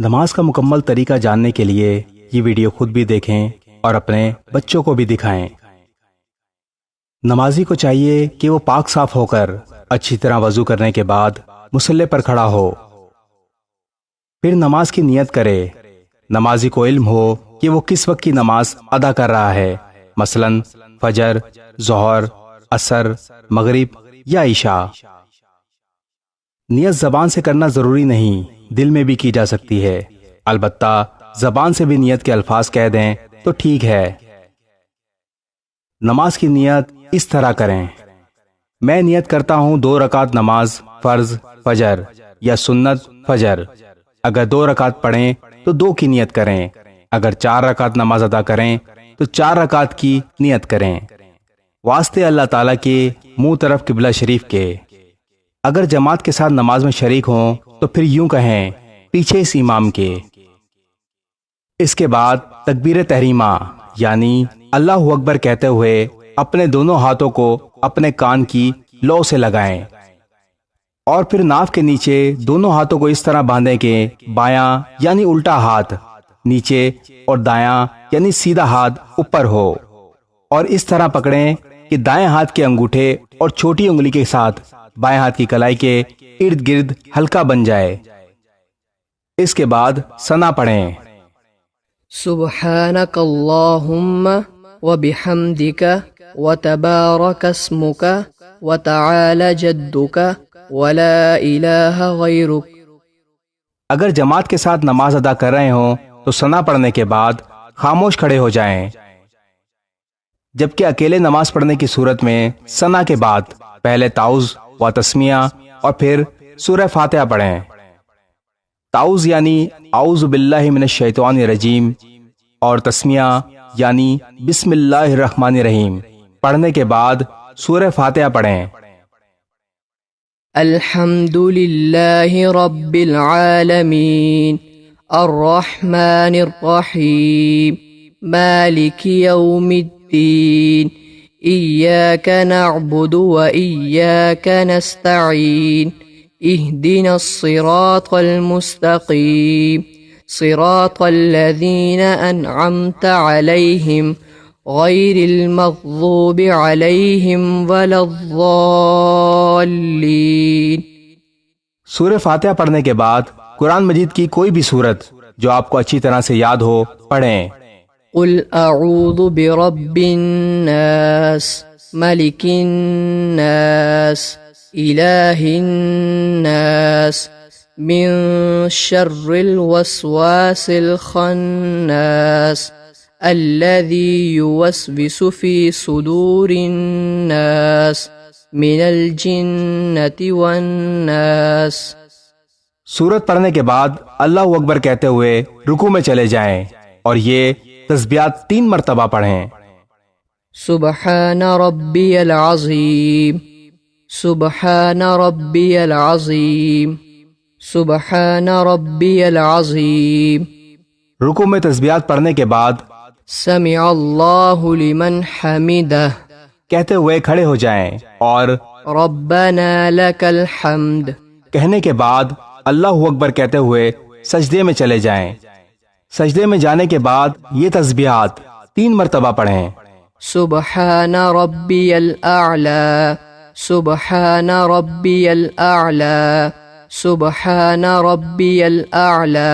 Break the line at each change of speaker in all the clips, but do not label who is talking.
نماز کا مکمل طریقہ جاننے کے لیے یہ ویڈیو خود بھی دیکھیں اور اپنے بچوں کو بھی دکھائیں۔ نمازی کو چاہیے کہ وہ پاک صاف ہو کر اچھی طرح وضو کرنے کے بعد مصلی پر کھڑا ہو، پھر نماز کی نیت کرے۔ نمازی کو علم ہو کہ وہ کس وقت کی نماز ادا کر رہا ہے، مثلا فجر، ظہر، عصر، مغرب یا عشاء۔ نیت زبان سے کرنا ضروری نہیں، دل میں بھی کی جا سکتی ہے، البتہ زبان سے بھی نیت کے الفاظ کہہ دیں تو ٹھیک ہے۔ نماز کی نیت اس طرح کریں: میں نیت کرتا ہوں 2 رکعت نماز فرض فجر یا سنت فجر۔ اگر 2 رکعت پڑھیں تو 2 کی نیت کریں، اگر 4 رکعت نماز ادا کریں تو 4 رکعت کی نیت کریں، واسطے اللہ تعالیٰ کے منہ طرف قبلہ شریف کے۔ اگر جماعت کے ساتھ نماز میں شریک ہوں تو پھر یوں کہیں پیچھے اس امام کے۔ اس کے بعد تکبیر تحریمہ یعنی اللہ اکبر کہتے ہوئے اپنے دونوں ہاتھوں کو اپنے کان کی لو سے لگائیں اور پھر ناف کے نیچے دونوں ہاتھوں کو اس طرح باندھیں کہ بایاں یعنی الٹا ہاتھ نیچے اور دایاں یعنی سیدھا ہاتھ اوپر ہو، اور اس طرح پکڑیں کہ دائیں ہاتھ کے انگوٹھے اور چھوٹی انگلی کے ساتھ بائیں ہاتھ کی کلائی کے ارد گرد ہلکا بن جائے۔ اس کے بعد ثنا پڑھیں:
سبحانک اللہم وبحمدک وتبارک اسمک وتعالی جدک ولا الہ غیرک۔
اگر جماعت کے ساتھ نماز ادا کر رہے ہوں تو ثنا پڑھنے کے بعد خاموش کھڑے ہو جائیں، جبکہ اکیلے نماز پڑھنے کی صورت میں ثنا کے بعد پہلے تعوذ و تسمیہ اور پھر سورہ فاتحہ پڑھیں۔ تعوذ یعنی اعوذ باللہ من الشیطان الرجیم اور تسمیہ یعنی بسم اللہ الرحمن الرحیم پڑھنے کے بعد سورہ فاتحہ پڑھیں۔
الحمد للہ رب العالمین الرحمن الرحیم مالک یوم الدین ایاک نعبد و ایاک نستعین اہدنا الصراط المستقیم صراط الذین انعمت علیہم غیر المغضوب علیہم ولا الضالین۔
سورہ فاتحہ پڑھنے کے بعد قرآن مجید کی کوئی بھی سورت جو آپ کو اچھی طرح سے یاد ہو پڑھیں۔
قل اعوذ برب الناس ملک الناس الہ الناس من شر الوسواس الخناس الذي يوسوس في صدور الناس من الجنة والناس۔
سورت پڑھنے کے بعد اللہ اکبر کہتے ہوئے رکوع میں چلے جائیں اور یہ تسبیحات 3 مرتبہ پڑھیں:
سبحان ربی العظیم سبحان ربی العظیم سبحان ربی العظیم۔
رکوع میں تسبیحات پڑھنے کے بعد
سمع اللہ لمن حمدہ
کہتے ہوئے کھڑے ہو جائیں اور
ربنا لک الحمد
کہنے کے بعد اللہ اکبر کہتے ہوئے سجدے میں چلے جائیں۔ سجدے میں جانے کے بعد یہ تسبیحات 3 مرتبہ پڑھیں:
سبحان ربی الاعلی سبحان ربی الاعلی سبحان ربی الاعلی۔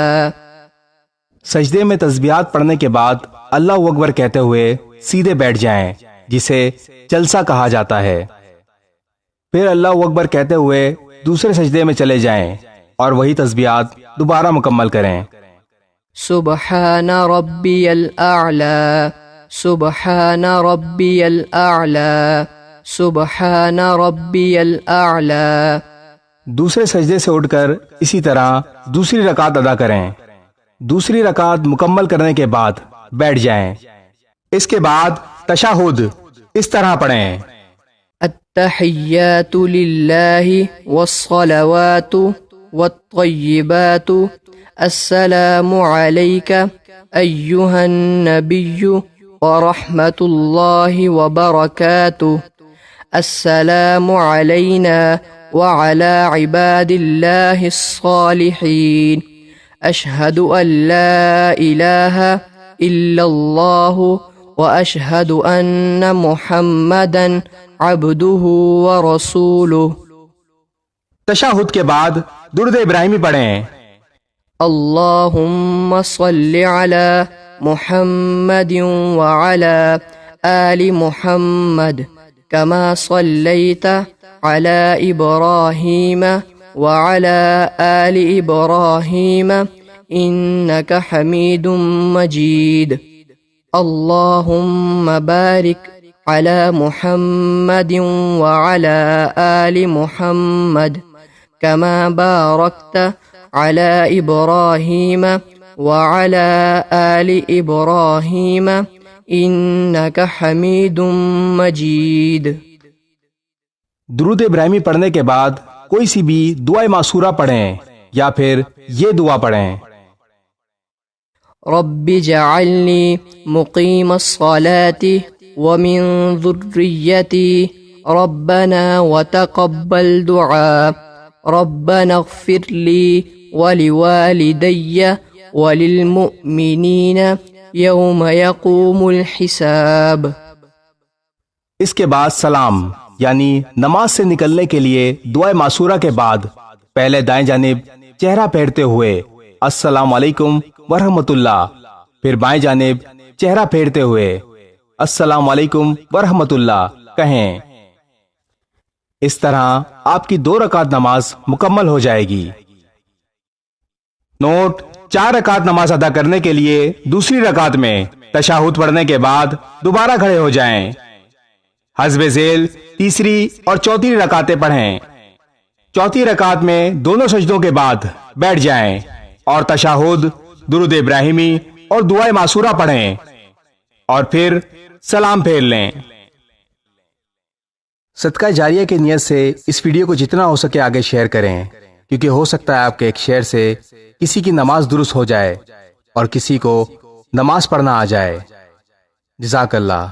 سجدے میں تسبیحات پڑھنے کے بعد اللہ اکبر کہتے ہوئے سیدھے بیٹھ جائیں، جسے جلسہ کہا جاتا ہے۔ پھر اللہ اکبر کہتے ہوئے دوسرے سجدے میں چلے جائیں اور وہی تسبیحات دوبارہ مکمل کریں:
سبحان ربی الاعلی سبحان ربی الاعلی سبحان ربی الاعلی۔
دوسرے سجدے سے اٹھ کر اسی طرح دوسری رکعت ادا کریں۔ دوسری رکعت مکمل کرنے کے بعد بیٹھ جائیں۔ اس کے بعد تشہد اس طرح پڑھیں:
التحیات للہ والصلوات والطیبات السلام علیک ایہا النبی ورحمۃ اللہ وبرکاتہ السلام علینا وعلى عباد الله الصالحين أشهد أن لا إله إلا الله وأشهد أن محمدا عبده ورسوله.
تشہد کے بعد درود ابراہیمی پڑھیں.
اللهم صل على محمد وعلى آل محمد كما صليت على إبراهيم وعلى آل إبراهيم إنك حميد مجيد. اللهم بارك على محمد وعلى آل محمد كما باركت على إبراهيم وعلى آل إبراهيم إنك حميد مجيد.
درود ابراہیمی پڑھنے کے بعد کوئی سی بھی دعائے معصورہ پڑھیں یا پھر یہ دعا پڑھیں.
رب اجعلني مقيم الصلاة ومن ذريتي ربنا وتقبل دعاء ربنا اغفر لي ولوالدي وللمؤمنين يوم يقوم الحساب.
اس کے بعد سلام یعنی نماز سے نکلنے کے لیے دعائے معصورہ کے بعد پہلے دائیں جانب چہرہ پھیرتے ہوئے السلام علیکم ورحمۃ اللہ، پھر بائیں جانب چہرہ پھیرتے ہوئے السلام علیکم ورحمۃ اللہ کہیں. اس طرح آپ کی 2 رکعت نماز مکمل ہو جائے گی. نوٹ: 4 رکعت نماز ادا کرنے کے لیے دوسری رکعت میں تشہد پڑھنے کے بعد دوبارہ کھڑے ہو جائیں. حسب ذیل تیسری اور چوتھی رکعتیں پڑھیں. چوتھی رکعت میں دونوں سجدوں کے بعد بیٹھ جائیں اور تشہد، درود ابراہیمی اور دعائے معصورہ پڑھیں اور پھر سلام پھیر لیں. صدقہ جاریہ کی نیت سے اس ویڈیو کو جتنا ہو سکے آگے شیئر کریں، کیونکہ ہو سکتا ہے آپ کے ایک شیئر سے کسی کی نماز درست ہو جائے اور کسی کو نماز پڑھنا آ جائے. جزاک اللہ.